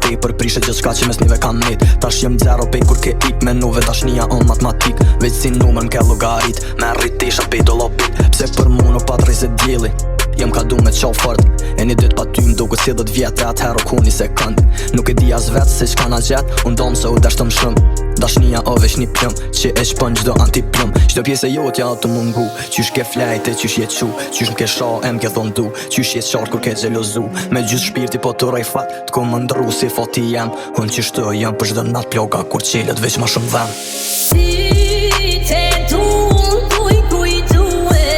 te për prishe gjithçka që mes nive kam met. Tash jem zero pej kur ke ik me nuve dashnia on matematik. Veç si numër m'ke logarit, me rritesha pej do lopit. Pse për mu nuk pa 30 djeli, jem ka du me qo fort. E një dyt pa ty m'duke si 10 vjetë e atëhero ku një sekund. Nuk e di as vetë se qka na gjet, unë dom se u deshtëm shumë. Dashnia o veç një plëm, që e shpën gjdo antiplëm. Qdo pjesë e jotja të mungu, qysh ke flejte, qysh je qu, qysh m'ke sha e m'ke thondu, qysh je qarë kur ke gjelozu. Me gjithë shpirti po të rejfat, t'ko më ndru si foti jem. Unë qyshtë jem për çdo nat ploka kur qelet veç ma shumë dhem. Si te du kuj kujtue,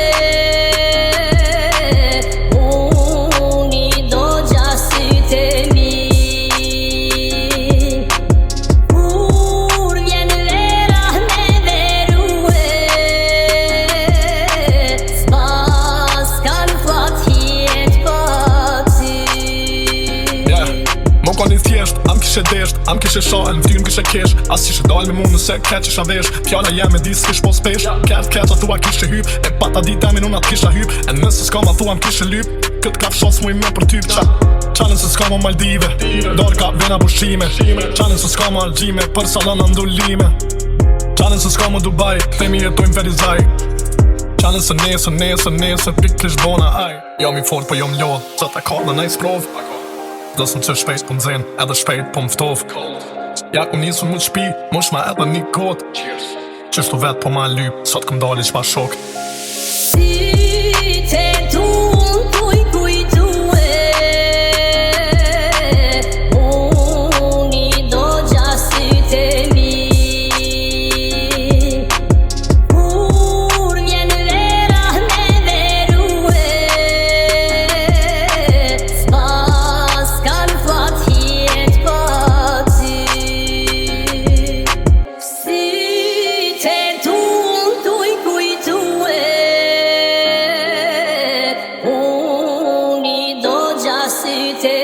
unë do gjasyt e mi. Kur vjen vera me verue, s'pas kan fat jet pa ty. Mo ka një thjesht, am kishe desht, am kishe shahen, ty m'kishe kesh. As qishe dal me mu nëse ke qisha vesh. Fjalla jem e di s'kish po spesh. Kert a thua kishe hyp, e pata di temin unë at kisha hyp. E nëse s'ka ma thua m'kishe lyp, kët kap shos mu i me për typ. Qanin se s'ka ma Maldive, dorka vena bushime. Qanin se s'ka ma Algjime, për salona ndullime. Qanin se s'ka ma Dubai, themi jetojmë verizaj. Qanin se nesër pikrish bona aj. Jom i fort po jom lodh, që ta ka në najs prov. Dësëm që shpejt po m'zen, edhe shpejt po m'ftov. Ja ku nisur mu t'shpi, mush ma edhe një kot. Qështu vet po ma lyp, sot këm dali qpa shok. Si te du kuj kujtue, unë do gjasyt e mi. Kur vjen vera me verue, s'pas kan fat jet pa ty. Si te du kuj kujtue, unë do gjasyt e